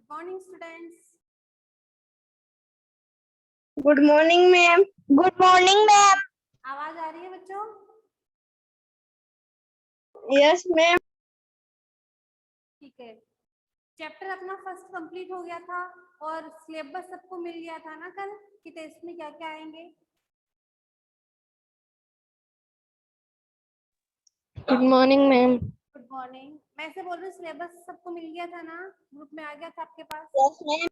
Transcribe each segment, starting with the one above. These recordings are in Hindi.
Morning students. Good morning ma'am. Good morning ma'am. आवाज आ रही है बच्चों? Yes ma'am. ठीक है। चैप्टर अपना फर्स्ट कंप्लीट हो गया था और सिलेबस सबको मिल गया था ना कल कि टेस्ट में क्या क्या आएंगे। Good morning ma'am. Good morning. मैं से बोल रही हूँ, सिलेबस सबको मिल गया था ना, ग्रुप में आ गया था आपके पास? Yes ma'am.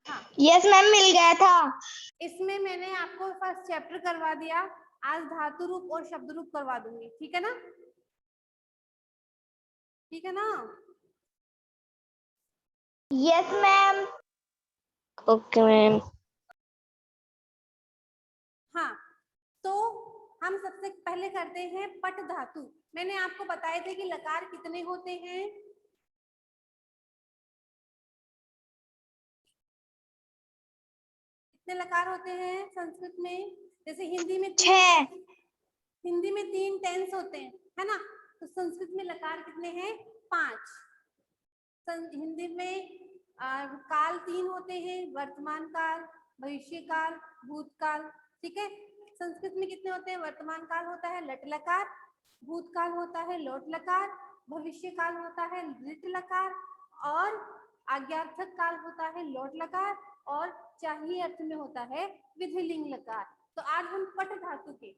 हाँ, यस मैम, मिल गया था। इसमें मैंने आपको फर्स्ट चैप्टर करवा दिया। आज धातु रूप और शब्द रूप करवा दूंगी, ठीक है ना? ठीक है ना? Yes ma'am. Okay ma'am. हाँ, तो हम सबसे पहले करते हैं पट धातु। मैंने आपको बताए थे कि लकार कितने होते हैं। कितने लकार होते हैं संस्कृत में? जैसे हिंदी में 3 टेंस होते हैं, है ना? तो संस्कृत में लकार कितने हैं? 5। हिंदी में काल 3 होते हैं, वर्तमान काल, भविष्य काल, भूतकाल। ठीक है। संस्कृत में कितने होते हैं? वर्तमान काल होता है लट लकार, भूतकाल होता है लोट लकार, भविष्य काल होता है लिट लकार, और आज्ञार्थक काल होता है लोट लकार, और चाहिए अर्थ में होता है विधिलिंग लकार। तो आज हम पट धातु के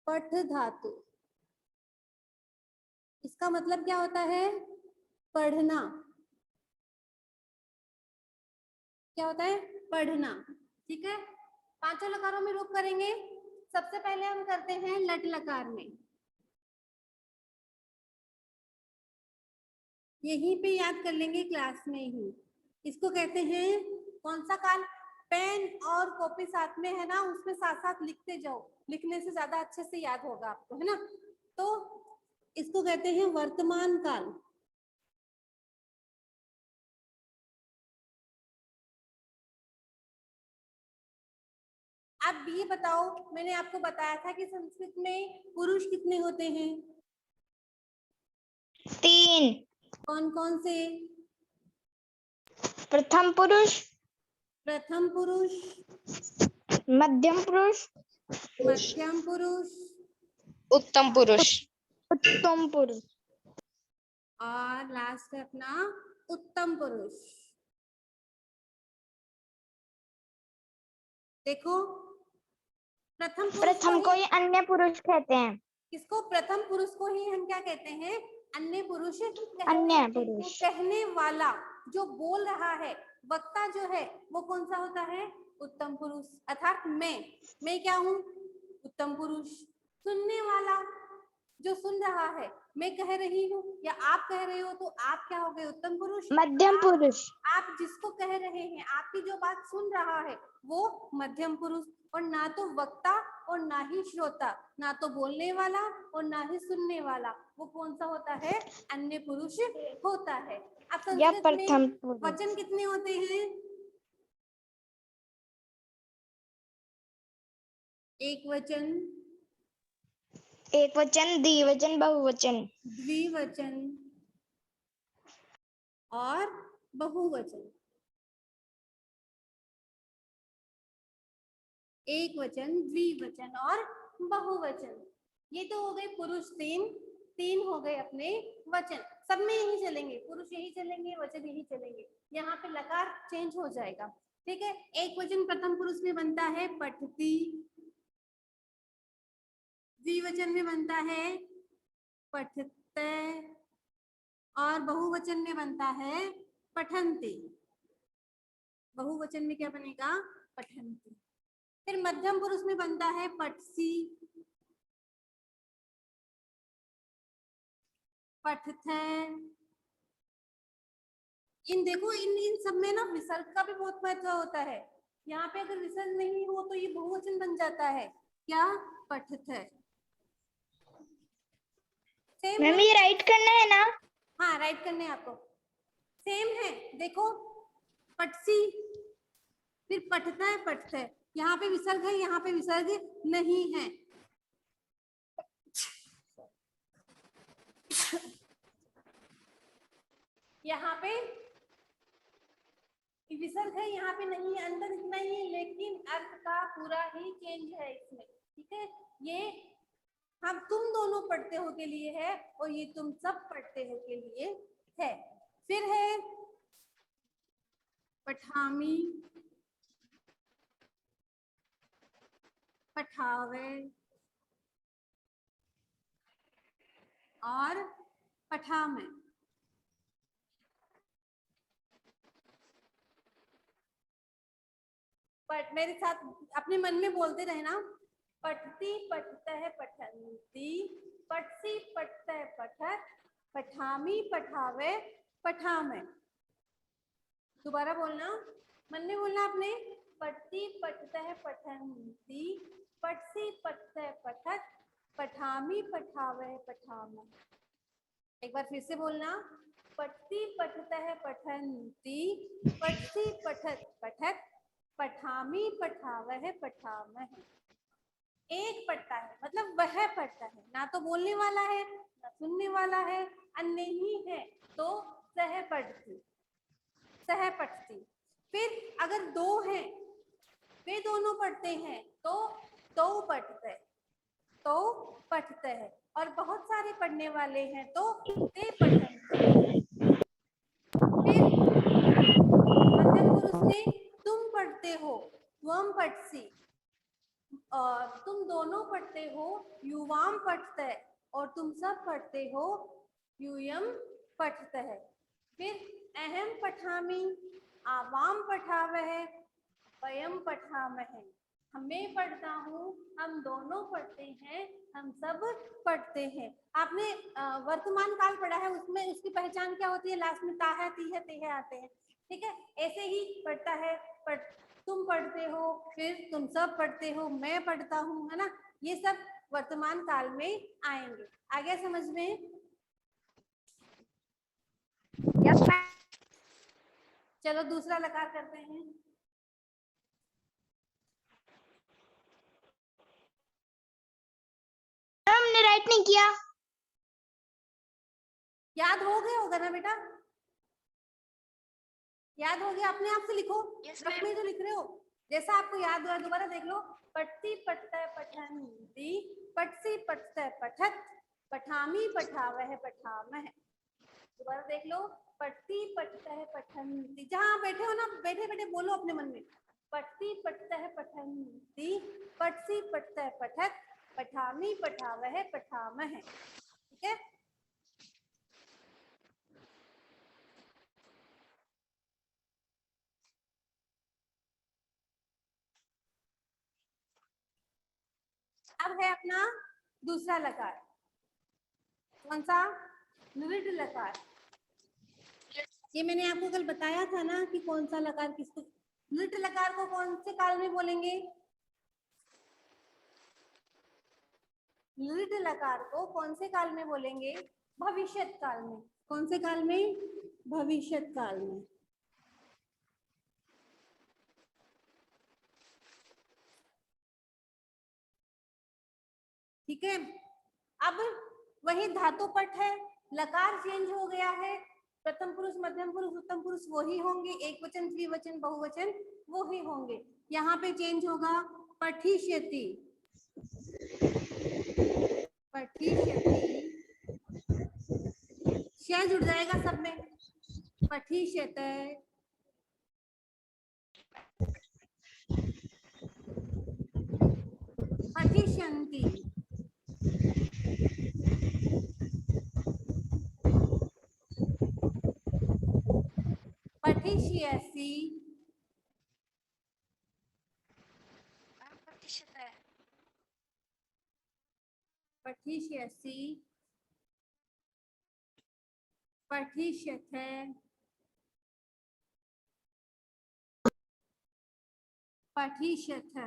पट धातु, इसका मतलब क्या होता है? पढ़ना। क्या होता है? पढ़ना। ठीक है। पांचों लकारों में रूप करेंगे। सबसे पहले हम करते हैं लट लकार में। यहीं पे याद कर लेंगे क्लास में ही। इसको कहते हैं कौन सा काल? पेन और कॉपी साथ में है ना, उसमें साथ साथ लिखते जाओ, लिखने से ज्यादा अच्छे से याद होगा आपको, है ना? तो इसको कहते हैं वर्तमान काल। अब ये बताओ, मैंने आपको बताया था कि संस्कृत में पुरुष कितने होते हैं? 3। कौन कौन से? प्रथम पुरुष, प्रथम पुरुष, मध्यम पुरुष, मध्यम पुरुष, उत्तम पुरुष। उत्तम पुरुष। और लास्ट है अपना उत्तम पुरुष। देखो, प्रथम पुरुष प्रथम को ही अन्य पुरुष कहते हैं। किसको? प्रथम पुरुष को ही हम क्या कहते हैं? अन्य पुरुष। अन्य पुरुष। कहने वाला जो बोल रहा है, वक्ता जो है, वो कौन सा होता है? उत्तम पुरुष। अर्थात मैं क्या हूँ? उत्तम पुरुष। सुनने वाला जो सुन रहा है, मैं कह रही हूँ या आप कह रहे हो, तो आप क्या हो गए? उत्तम पुरुष। मध्यम पुरुष। आप जिसको कह रहे हैं, आपकी जो बात सुन रहा है, वो मध्यम पुरुष। और ना तो वक्ता और ना ही श्रोता, ना तो बोलने वाला और ना ही सुनने वाला, वो कौन सा होता है? अन्य पुरुष होता है। अब या संस्कृत प्रथम में पुरुष। वचन कितने होते हैं? एक वचन, एक वचन, द्विवचन, बहुवचन। द्विवचन और बहुवचन। एक वचन, द्विवचन और बहुवचन। ये तो हो गए पुरुष। तीन हो गए अपने वचन। सब में यही चलेंगे, पुरुष यही चलेंगे, वचन यही चलेंगे। यहाँ पे लकार चेंज हो जाएगा। ठीक है। एक वचन प्रथम पुरुष में बनता है पठती, द्विवचन में बनता है पठते, और बहुवचन में बनता है पठन्ते। बहुवचन में क्या बनेगा? पठन्ते। फिर मध्यम पुरुष में बनता है पठसी, पठथे। इन देखो, इन सब में ना विसर्ग का भी बहुत महत्व होता है। यहाँ पे अगर विसर्ग नहीं हो तो ये बहुवचन बन जाता है। क्या? पठथे। सेम मैम है। ये राइट करना है ना? हाँ, राइट करने आपको। सेम है। देखो, पटसी, फिर पठता है पठते। यहाँ पे विसर्ग है, यहाँ पे विसर्ग नहीं है। यहाँ पे विसर्ग है, यहाँ पे नहीं है, अंदर इतना ही है, लेकिन अर्थ का पूरा ही चेंज है इसमें। ठीक है, ये हम तुम दोनों पढ़ते हो के लिए है और ये तुम सब पढ़ते हो के लिए है। फिर है पठामी, पठावे और पठामे। मेरे साथ अपने मन में बोलते रहना, पठती पठतः पठन्ति, पठसी पठतः पठत, पठामी पठावे पठामे। दोबारा बोलना, मन में बोलना आपने, पठती पठतः पठन्ति, पठसी पठतः पठत, पठामी पठावे पठामे। एक बार फिर से बोलना, पठती पठतः पठन्ति, पठसी पठत पठत, पठामी पठावह पठामह। एक पढ़ता है मतलब वह पढ़ता है, ना तो बोलने वाला है ना सुनने वाला है, अन्य ही है, तो सह पढ़ती, सह पढ़ती। फिर अगर दो हैं, वे दोनों पढ़ते हैं तो पढ़ते, तो पढ़ते हैं, और बहुत सारे पढ़ने वाले हैं तो ते पढ़ते। फिर मध्यम पुरुष में तुम पढ़ते हो, त्वम पठसी, और तुम दोनों पढ़ते हो, युवाम पठते, और तुम सब पढ़ते हो, यूयम पठते है। फिर अहम पठामी, आवाम पठावह, वयम पठामह। मैं पढ़ता हूँ, हम दोनों पढ़ते हैं, हम सब पढ़ते हैं। आपने वर्तमान काल पढ़ा है, उसमें उसकी पहचान क्या होती है? लास्ट में ता है, ती है, ते है आते हैं। ठीक है, ऐसे ही पढ़ता है, तुम पढ़ते हो, फिर तुम सब पढ़ते हो, मैं पढ़ता हूँ, है ना, ये सब वर्तमान काल में आएंगे। आ गया समझ में? Yes ma'am. चलो दूसरा लकार करते हैं। हमने राइट नहीं किया। याद हो गया होगा ना बेटा? याद हो गया? अपने आप से लिखो। Yes, रफ में जो लिख रहे हो, जैसा आपको याद हुआ दोबारा देख लो। पठती पठतः पठन्ति, पठसी पठतः पठत, पठामी पठावह पठामह। दोबारा देख लो, पठती पठतः पठन्ति, जहाँ बैठे हो ना, बैठे बैठे बोलो अपने मन में, पठती पठतः पठन्ति, पठसी पठतः पठत, पठामी पठावह पठामह। ठीक है, अब है अपना दूसरा लकार। कौन सा? लृढ़ लकार। ये मैंने आपको कल बताया था ना कि कौन सा लकार किसको। लृढ़ लकार को कौन से काल में बोलेंगे? लृढ़ लकार को कौन से काल में बोलेंगे? भविष्यत काल में। कौन से काल में? भविष्यत काल में। ठीक है, अब वही धातु पट है, लकार चेंज हो गया है, प्रथम पुरुष मध्यम पुरुष उत्तम पुरुष वही होंगे, एक वचन द्विवचन बहुवचन वो ही होंगे। यहाँ पे चेंज होगा पठिष्यति, पठिष्यति, श जुड़ जाएगा सब में, पठिष्यते, पठिष्यन्ति, पठिष्यसि, पठिष्यसि, पठिष्यथे, पठिष्यथ।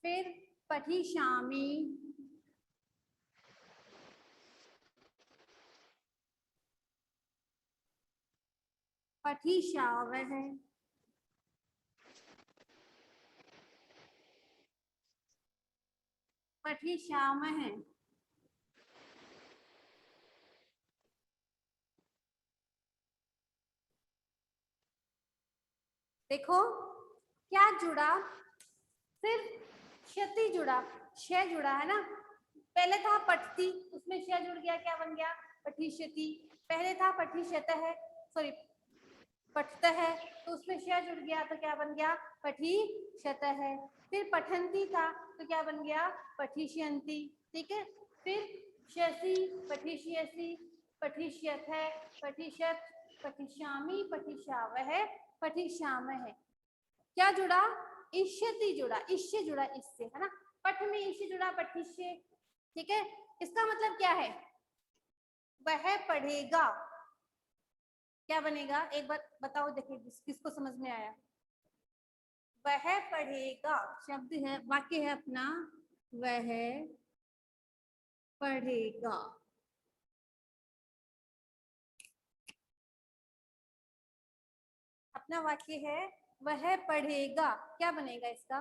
फिर पठिष्यामि, पठिष्यावः, पठिष्यामः। देखो क्या जुड़ा, सिर्फ क्षति जुड़ा, क्षय जुड़ा है ना। पहले था पठती, उसमें क्षय जुड़ गया, क्या बन गया पठिष्यति। पहले था पठिष्यतः, सॉरी पठतः, तो उसमें क्षय जुड़ गया तो क्या बन गया पठिष्यतः। फिर पठन्ति था तो क्या बन गया पठिष्यन्ति, ठीक है। फिर क्षसि, पठिष्यसि, पठिष्यथः, पठिष्यत्, पठिष्यामि, पठिष्यावः, पठिष्यामः। क्या जुड़ा, इष्यति जुड़ा, इष्य जुड़ा इससे, है ना। पठ में इष्य जुड़ा, पठिष्य, ठीक है। इसका मतलब क्या है, वह पढ़ेगा। क्या बनेगा एक बार बताओ, देखिए किसको समझ में आया। वह पढ़ेगा शब्द है, वाक्य है अपना, वह पढ़ेगा। अपना वाक्य है वह पढ़ेगा, क्या बनेगा इसका,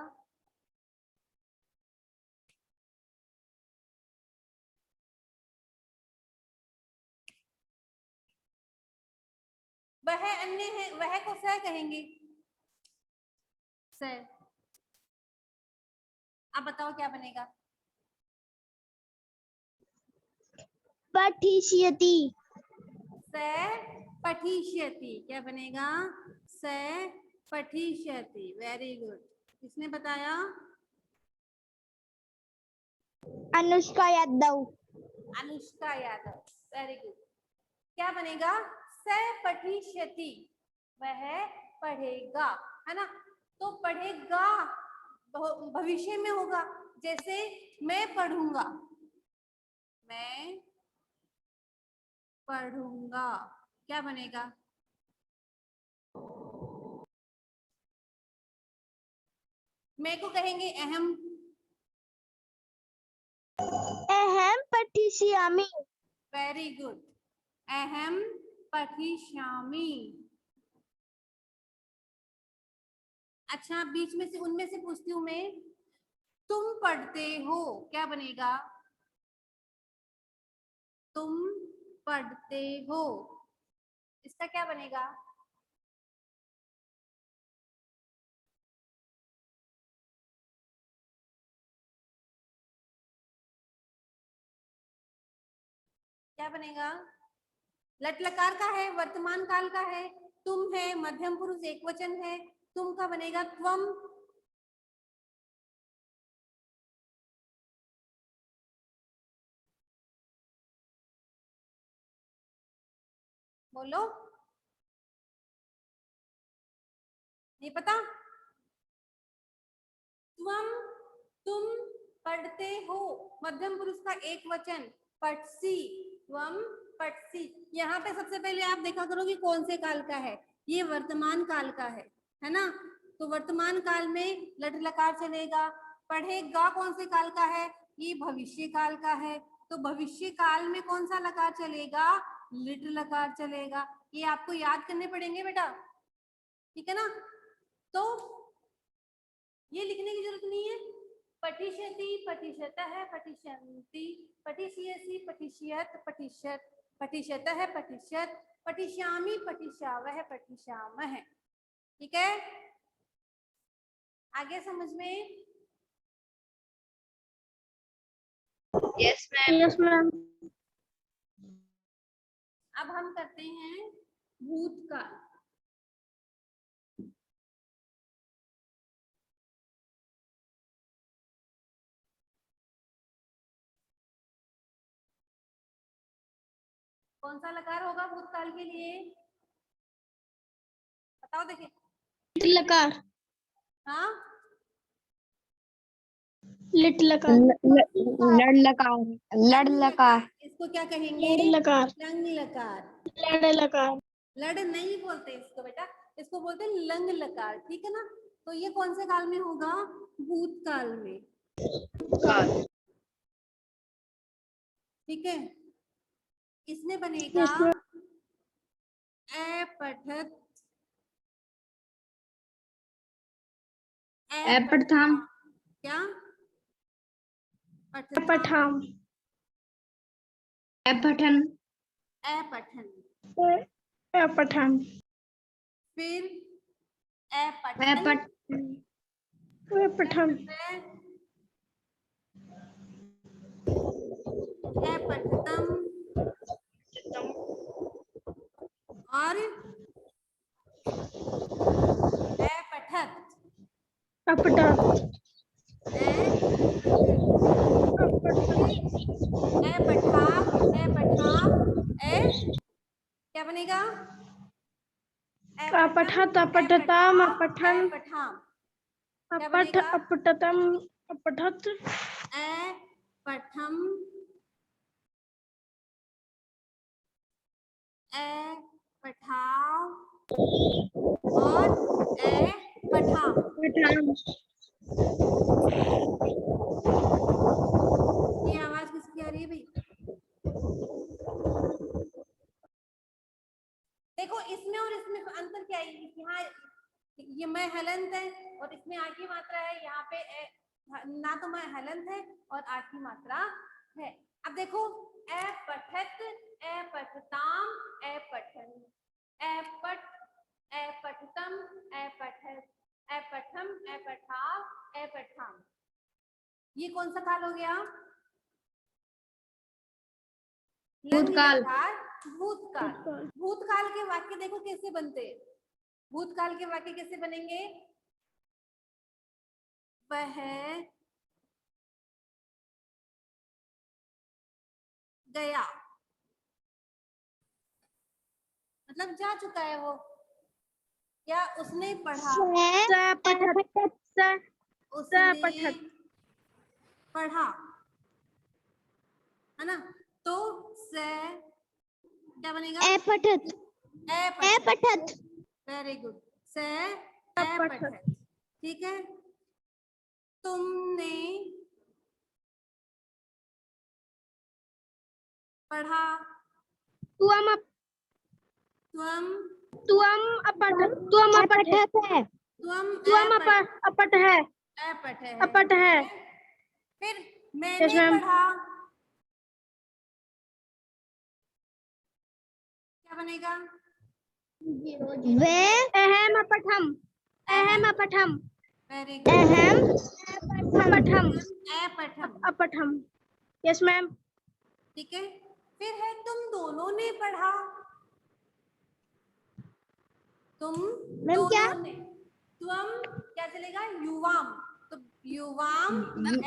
वह अन्य है, वह को सह कहेंगे, सह। अब बताओ क्या बनेगा, पठिष्यति। स पठिष्यति, क्या बनेगा स पठिष्यति। वेरी गुड, किसने बताया, अनुष्का यादव। Anushka Yadav, very good. क्या बनेगा स पठिष्यति, वह पढ़ेगा, है ना। तो पढ़ेगा भविष्य में होगा, जैसे मैं पढ़ूंगा, मैं पढ़ूंगा, क्या बनेगा, मैं को कहेंगे अहम, अहम पठिष्यामि। वेरी गुड, अहम पठिष्यामि। अच्छा बीच में से उनमें से पूछती हूँ मैं, तुम पढ़ते हो, क्या बनेगा, तुम पढ़ते हो, इसका क्या बनेगा, क्या बनेगा, लट लकार का है, वर्तमान काल का है, तुम है, मध्यम पुरुष एक वचन है, तुम का बनेगा त्वम। बोलो, नहीं पता, त्वम, तुम पढ़ते हो, मध्यम पुरुष का एक वचन, पठसी, त्वम पठसी। यहाँ पे सबसे पहले आप देखा करो कि कौन से काल का है, ये वर्तमान काल का है ना। तो वर्तमान काल में लट लकार चलेगा। पढ़ेगा कौन से काल का है, ये भविष्य काल का है, तो भविष्य काल में कौन सा लकार चलेगा, लिट लकार चलेगा। ये आपको याद करने पड़ेंगे बेटा, ठीक है ना। तो ये लिखने की जरूरत नहीं है, पठिष्यति, पठिष्यतः, पठिष्यन्ति, पठिष्यसि, पठिष्यत्, पठिष्यत्, पठिष्यतः, पठिष्यत्, पठिष्यामि, पठिष्यावः, पठिष्यामः, ठीक है। आगे समझ में, यस मैम। Yes ma'am. अब हम करते हैं भूतकाल। कौन सा लकार होगा भूतकाल के लिए, बताओ देखिए। लिट लकार। हाँ लिट लकार। लड़ लकार। लड़ लंग लकार। इसको क्या कहेंगे, लड़ लकार। लंग लकार। लड़ लकार। लड़ नहीं बोलते इसको बेटा, इसको बोलते हैं लंग लकार, ठीक है ना। तो ये कौन से काल में होगा, भूतकाल में, ठीक है। इसमें बनेगा यस मैम। अपठत, अपठ्यम। क्या, पठताम, पठाम पठन अपठन, पठान फिर अपठन, पठान अपठतम और अपठत, अपठत अपठाम, अपठाम, क्या बनेगा? अपठत अपठताम अपठन अपठाम, क्या अपठ बनेगा? अपठतम अपठत अपठम, पठाओ और पठाम। पठाम ये आवाज किसकी आ रही है भाई? देखो इसमें और इसमें अंतर क्या है? यहाँ ये मैं हलंत है और इसमें आ की मात्रा है, यहाँ पे ना तो मैं हलंत है और आ की मात्रा है। अब देखो अपठत, अपठताम, अपठन, अपठ, अपठतम, अपठत, अपठम, अपठाव, अपठाम। ये कौन सा काल हो गया? भूतकाल। भूतकाल। भूतकाल के वाक्य देखो कैसे बनते हैं। भूतकाल के वाक्य कैसे बनेंगे? वह गया, मतलब जा चुका है वो, या उसने पढ़ा, उसने पढ़ा, है ना? तो से क्या बनेगा? अपठत अपठत वेरी गुड, से अपठत। ठीक है, तुमने पढ़ा, तुम तुम तुम अपठत तुम अपठत है तुम तुम अपठ है अपठ है, अपठ है। फिर मैंने पढ़ा, क्या बनेगा? वे अहम अपठम अहम अपठम वेरी गुड, अहम अपठम अपठम। अपठम। Yes ma'am. ठीक है, फिर है तुम दोनों ने पढ़ा, तुम मैम क्या? दोनों ने, तुम क्या चलेगा? युवाम, तो युवाम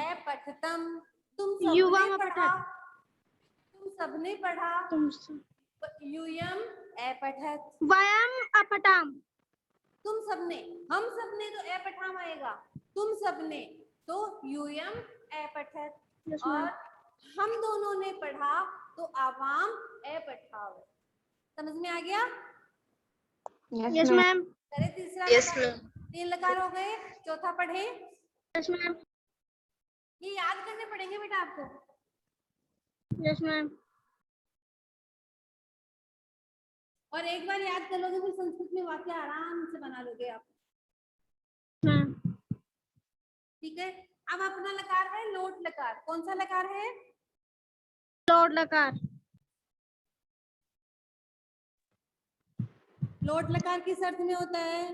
अपठतम, तुम सबने युवाम पढ़ा, अपठत तुम सबने पढ़ा, तुम यूयम अपठत, वयम अपठाम तुम सबने, हम सबने तो अपठाम आएगा, तुम सबने तो यूयम अपठत, Yes, और ma'am. हम दोनों ने पढ़ा तो आवाम अपठाव। समझ में आ गया? Yes ma'am. करे तीसरा Yes, लकार, ma'am. 3 लकार हो गए, चौथा पढ़े। Yes ma'am. ये याद करने पड़ेंगे बेटा आपको। Yes ma'am. और एक बार याद कर लोगे फिर संस्कृत में वाक्य आराम से बना लोगे आप। ठीक है, अब अपना लकार है लोट लकार। कौन सा लकार है? लोट लकार। लोट लकार किस अर्थ में होता है?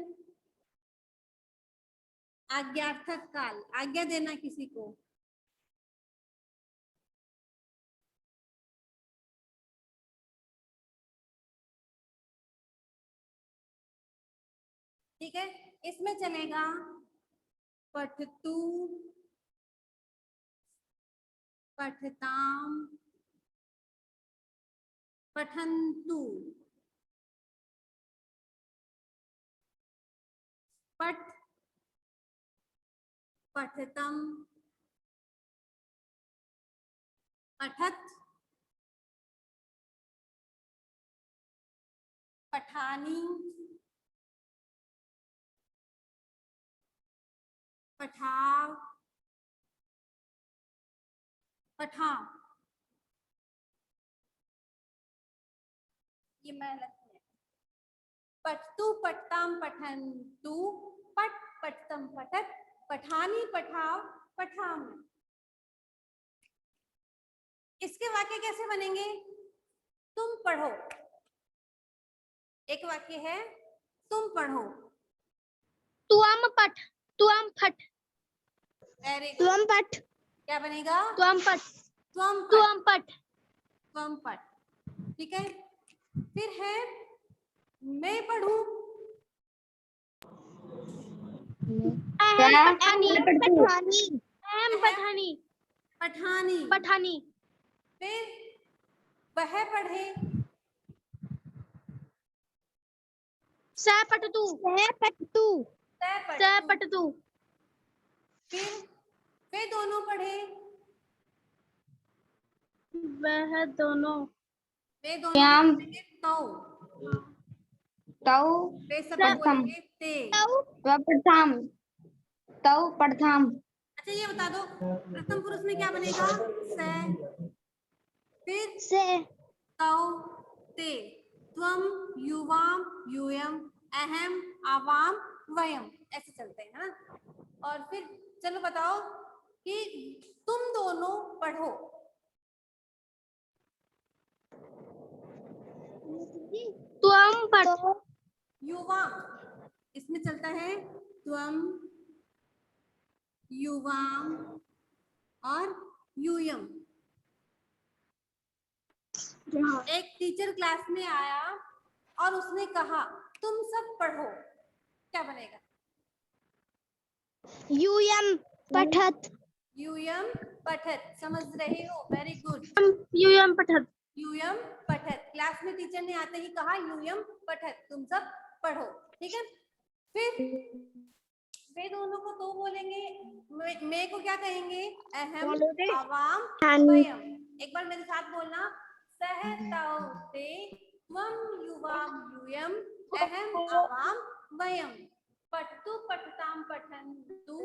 आज्ञार्थक काल, आज्ञा देना किसी को। ठीक है, इसमें चलेगा पठतु, पठताम, पठन्तु, पठ, पठतम, पठत, पठानी, पठाव, पठाम। ये मैं लगती है। पठतु, पठताम, पठन्तु, पठ, पठतम, पठत, पठानी, पठाव, पठाम। इसके वाक्य कैसे बनेंगे? तुम पढ़ो, एक वाक्य है तुम पढ़ो। तुम पठ, तुम फट, वेरी गुड। तुम पठ, क्या बनेगा? तुम पठ, तुम पढ़, तुम पठ, तुम पढ़। ठीक है। फिर है मैं पढ़ूं। अहम पठानी, पठानी, अहम पठानी, पठानी। पठानी, फिर वह पढ़े। सह पठतु, सह पठतु, तय सह पढ़तू। पठतु, फिर वे दोनों पढ़े। वह दोनों, वे दोनों को बोलेंगे तो। तौ वे सब प्रथम, बोलेंगे ते। प्रथम, तौ प्रथम, अच्छा ये बता दो प्रथम पुरुष में क्या बनेगा? से। फिर से, तौ ते, त्वम, युवाम, यूयम, अहम, आवाम, वयम, ऐसे चलते हैं ना। और फिर चलो बताओ कि तुम दोनों पढ़ो। तुम पठ, युवाम, इसमें चलता है त्वम, युवाम और यूयम। एक टीचर क्लास में आया और उसने कहा तुम सब पढ़ो, क्या बनेगा? यूयम पठत, यूयम पठत, समझ रहे हो? Very good. यूयम पठत, यूयम पठत, क्लास में टीचर ने आते ही कहा यूयम पठत, तुम सब पढ़ो। ठीक है। फिर वे दोनों को तो बोलेंगे, मैं को क्या कहेंगे? अहम, आवाम, वयम। एक बार मेरे साथ बोलना, सह तौ ते, त्वम, युवाम, यूयम, अहम, आवाम, वयम। पठतु, पठताम, पठन्तु,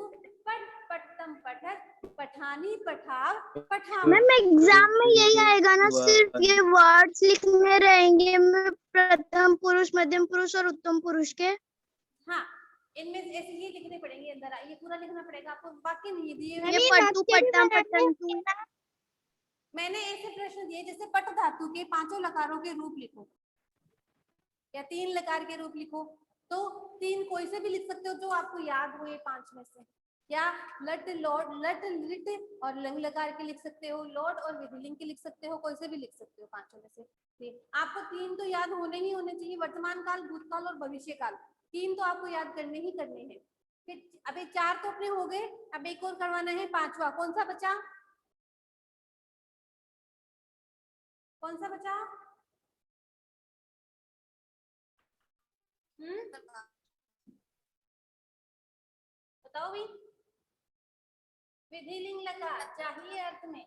पठ, पठतम, पठत, पठानी, पठाव, पठाम। मैम एग्जाम में यही आएगा ना, सिर्फ ये वर्ड्स लिखने रहेंगे मैं प्रथम पुरुष, मध्यम पुरुष और उत्तम पुरुष के। हाँ, इनमें से ऐसे ये लिखने पड़ेंगे अंदर, ये पूरा लिखना पड़ेगा आपको, बाकी नहीं दिए ये पट्टू पट्टम पट्टू, मैंने ऐसे प्रश्न दिए जैसे पट धातु के पांचों लकारों के रूप लिखो या तीन लकार के रूप लिखो। तो तीन कोई से भी लिख सकते हो जो आपको याद हो ये पांच में से, या लट, लॉर्ड, लट, लिट और लंग लकार के लिख सकते हो, लॉर्ड और विधिलिंग के लिख सकते हो, कोई से भी लिख सकते हो पांचों में से। आपको तीन तो याद होने ही होने चाहिए, वर्तमान काल, भूतकाल और भविष्य काल, तीन तो आपको याद करने ही करने हैं। फिर अभी चार तो अपने हो गए, अब एक और करवाना है, पांचवा। कौन सा बचा? कौन सा बचा? बताओ भी। विधिलिंग लकार चाहिए अर्थ में,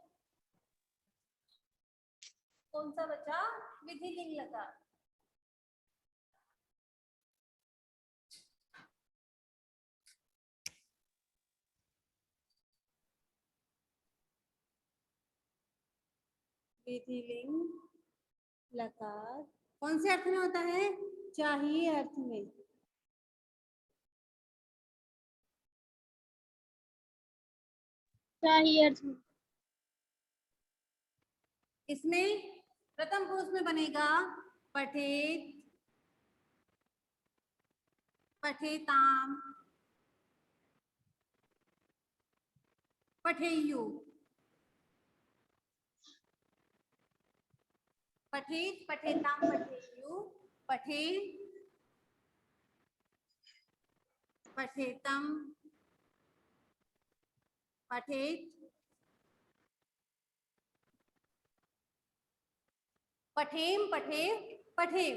कौन सा बचा? विधिलिंग लकार। विधिलिंग लकार कौन से अर्थ में होता है? चाहिए अर्थ में। चाहिए अर्थ, इसमें प्रथम पुरुष में बनेगा पठेत, पठेताम, पठेयु। पठेत, पठेताम, पठेयु, पठेत, पठेतम, पठेत, पठेम, पठेव, पठेव।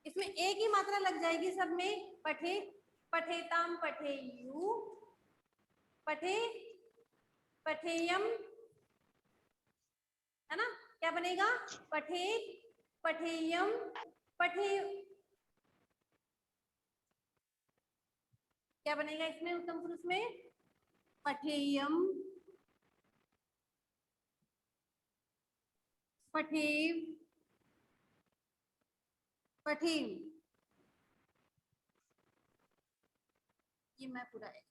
इसमें एक ही मात्रा लग जाएगी सब में। पठे, पठेताम, पठेयु, पठे, पठेयम, है ना? क्या बनेगा? पठे, पठेयम, पठे, क्या बनेगा इसमें उत्तम पुरुष में? पठेयम, पठेव, पठेम। ये मैं पूरा है।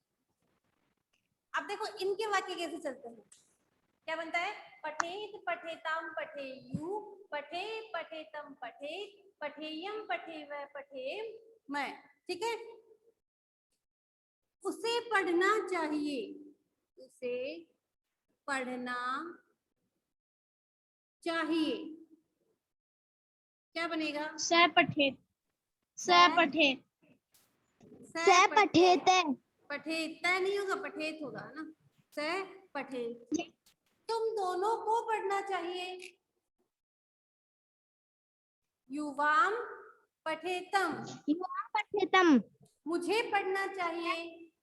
अब देखो इनके वाक्य कैसे चलते हैं। क्या बनता है? पठेत पठेताम पठेयु, पठे पठेतम पठेत, पठेयम पठेव पठेम मैं। ठीक है, उसे पढ़ना चाहिए, उसे पढ़ना चाहिए। क्या बनेगा? सह पठेत, सह पठेत, सह पठेत है। पठेत तय नहीं होगा, पठेत होगा ना। सह पठेत, तुम दोनों को पढ़ना चाहिए। युवाम पठेतम, युवाम पठेतम, मुझे पढ़ना चाहिए।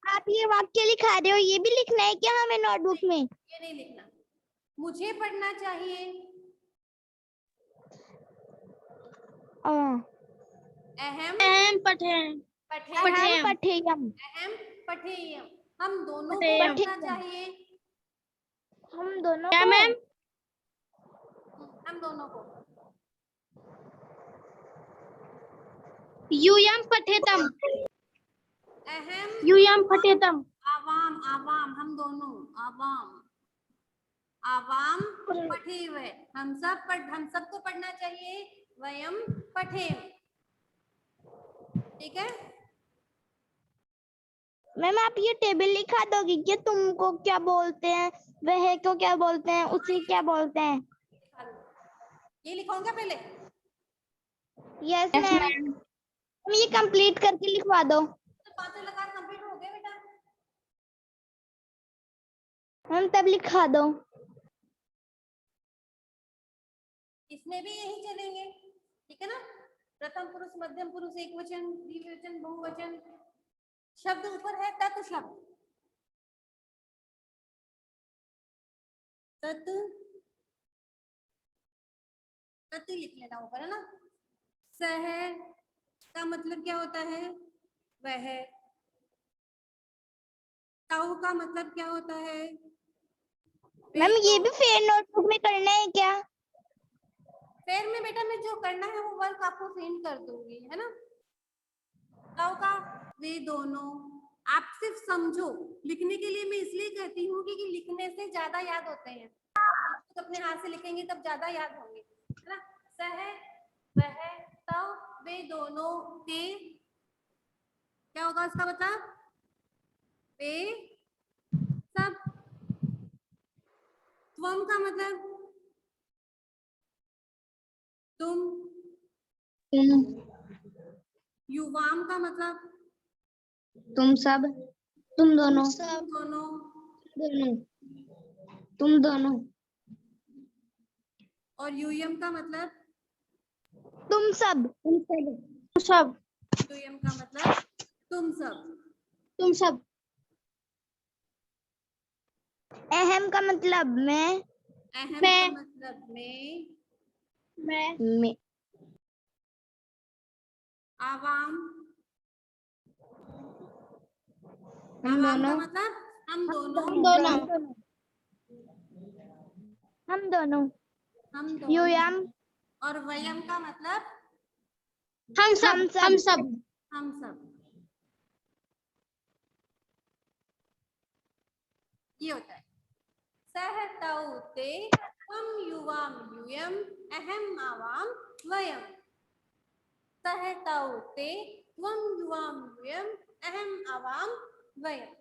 आप ये वाक्य लिखा रहे हो, ये भी लिखना है क्या हमें नोटबुक में? ये नहीं लिखना, मुझे पढ़ना चाहिए। अहम अहम पठेम, अहम पठेयम, अहम पठेयम, हम दोनों को पठेयम। पढ़ना चाहिए। हम दोनों क्या को। मैम? हम दोनों को। यूयम पठेतम, अहम यूयम पठेतम, आवाम, आवाम हम दोनों, आवाम, आवाम पठेव, हम सबको पढ़ना चाहिए। वयम पठेम। ठीक है, मैम आप ये टेबल लिखा दोगी कि तुमको क्या बोलते हैं, वह को क्या बोलते हैं, उसे क्या बोलते हैं? ये लिखोगे पहले? यस मैम, ये कंप्लीट करके लिखवा दो। तो पांचों लकार कंप्लीट हो गए बेटा। हम तब लिखा दो। इसमें भी यही चलेंगे। ठीक है ना, प्रथम पुरुष, मध्यम पुरुष, एक वचन, द्विवचन, बहुवचन, शब्द ऊपर है तत् शब्द, तत् तत् लिख लेना ऊपर, है ना। सह का मतलब क्या होता है? वह। ताऊ का मतलब क्या होता है? मैम ये भी फेयर नोटबुक में करना है क्या? फेयर में बेटा मैं जो करना है वो वर्क आपको सेंड कर दूंगी, है ना। ताऊ का वे दोनों, आप सिर्फ समझो। लिखने के लिए मैं इसलिए कहती हूँ क्योंकि लिखने से ज्यादा याद होते हैं, तो अपने हाथ से लिखेंगे तब ज्यादा याद होंगे, है ना। सह, वह, तव, वे दोनों, ते, क्या होगा उसका मतलब? वे सब। त्वम का मतलब तुम। युवाम का मतलब तुम सब, तुम दोनों, दोनों। दोनों, तुम दोनों। और यूयम का मतलब तुम सब, तुम सब, सब, यूयम का मतलब तुम सब। तुम सब, अहम का मतलब मैं, अहम का मैं, मतलब मैं, आवाम, हम आवाम का दोनों, मतलब हम दोनों, हम दोनों, हम दोनों, हम दोनों। यूयम, और वयम का मतलब हम सब, हम सब, हम सब। ये होता है सह, तौ, ते, त्वम, युवाम, यूयम, अहम, आवाम, वयम। सह, तौ, ते, त्वम, युवाम, यूयम, अहम, आवाम, वयम।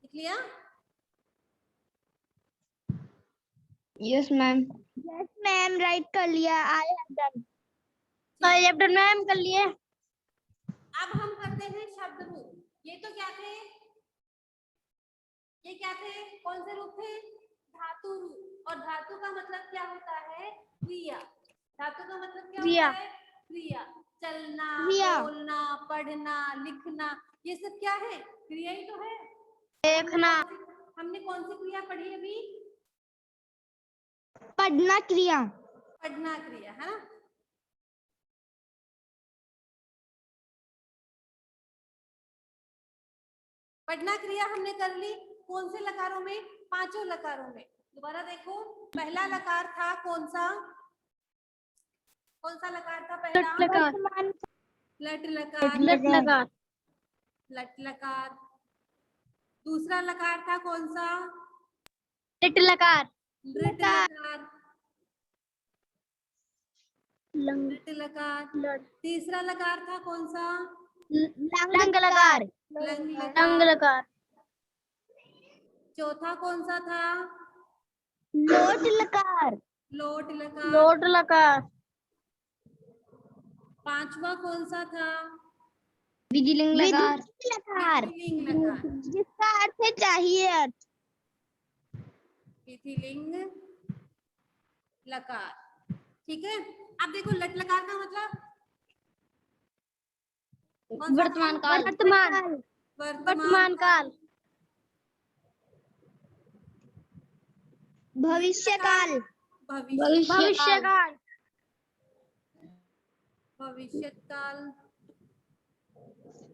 लिख लिया? Yes ma'am, yes ma'am, right कर लिया, I have done. Chapter ma'am कर लिए। अब हम करते हैं शब्द रूप। ये तो क्या थे? ये क्या थे? कौन से रूप थे? धातु रूप। और धातु का मतलब क्या होता है? क्रिया। धातु का मतलब क्या क्रिया। होता है? क्रिया। चलना, क्रिया। बोलना, पढ़ना, लिखना, ये सब क्या है? क्रिया ही तो है। देखना, हमने कौन सी क्रिया पढ़ी अभी? पढ़ना क्रिया, पढ़ना क्रिया, है ना। पढ़ना क्रिया हमने कर ली। कौन से लकारों में? पांचों लकारों में। दोबारा देखो, पहला लकार था कौन सा? कौन सा लकार था पहला? वर्तमान, लट लकार, लट लगा, लट लकार। दूसरा लकार था कौन सा? लिट लकार। लिट लकार। लिट लकार। तीसरा लकार था कौन सा? लंग लकार। लंग लंग लकार। लकार। चौथा कौन सा था? लोट लकार। लोट लकार। लोट लकार। पांचवा कौन सा था? विधिलिंग लकार। लकार, विधिलिंग लकार। जिसका अर्थ है चाहिए अर्थ। विधिलिंग लकार। ठीक है, अब देखो लट लकार का मतलब कौन सा था? वर्तमान काल। वर्तमान वर्तमान काल। भविष्य काल। भविष्य काल। भविष्य काल।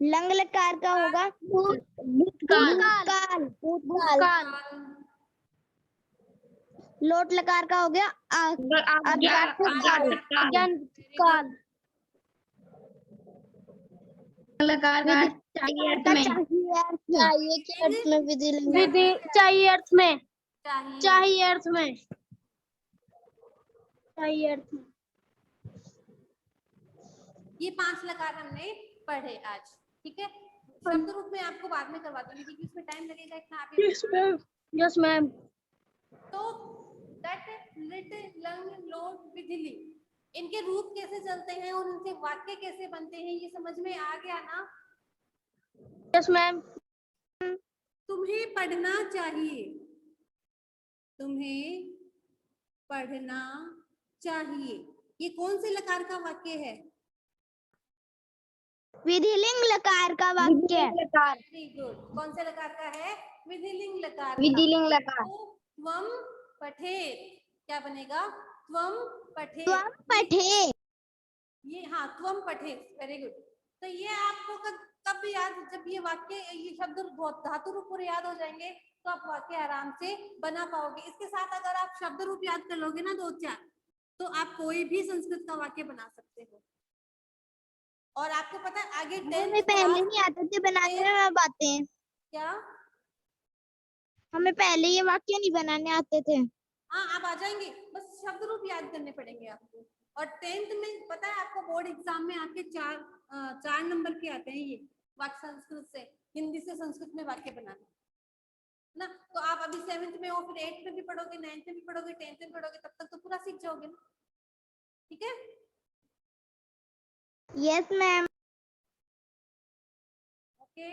लंग लकार का होगा भूतकाल। भूतकाल। भूतकाल। लोट लकार का हो गया अज्ञात काल। अज्ञान काल। लकार का चाहिए अर्थ में। चाहिए के अर्थ में विधिलिंग। विधि चाहिए अर्थ में। चाहिए। चाहिए अर्थ में। चाहिए अर्थ में। ये 5 लकार हमने पढ़े आज। ठीक है, शब्द रूप में आपको बाद में करवा दूंगी क्योंकि इसमें टाइम लगेगा इतना। आप यस मैम। तो लट लिट लंग लोट विधिलिंग, इनके रूप कैसे चलते हैं और इनसे वाक्य कैसे बनते हैं ये समझ में आ गया ना? Yes ma'am. तुम्हें पढ़ना चाहिए। तुम्हें पढ़ना चाहिए, ये कौन से लकार का वाक्य है? विधिलिंग लकार का वाक्य। Very good. कौन से लकार का है? विधिलिंग लकार का। विधिलिंग लकार। तो त्वम पठेत क्या बनेगा? त्वम पठेत। त्वम पठे। ये हाँ, त्वम पठेत। Very good. तो ये आपको कब याद, जब ये वाक्य ये शब्द धातु रूप पूरे याद हो जाएंगे तो आप वाक्य आराम से बना पाओगे। इसके साथ अगर आप शब्द रूप याद कर लोगे ना 2-4, तो आप कोई भी संस्कृत का वाक्य बना सकते हो। और आपको पता है आगे हमें पहले नहीं आते थे बनाने में बातें। क्या? हमें पहले ये वाक्य नहीं बनाने आते थे। हाँ, आप आ जाएंगे, बस शब्द रूप याद करने पड़ेंगे आपको। और 10th में पता है आपको बोर्ड एग्जाम में आपके 4 नंबर के आते हैं ये वाक्य संस्कृत से, हिंदी से संस्कृत में वाक्य बनाना ना। तो आप अभी 7th में हो, फिर 8th में भी पढ़ोगे, 9th में भी पढ़ोगे, 10th में पढ़ोगे, तब तक तो पूरा सीख जाओगे ना। ठीक है? Yes ma'am. ओके।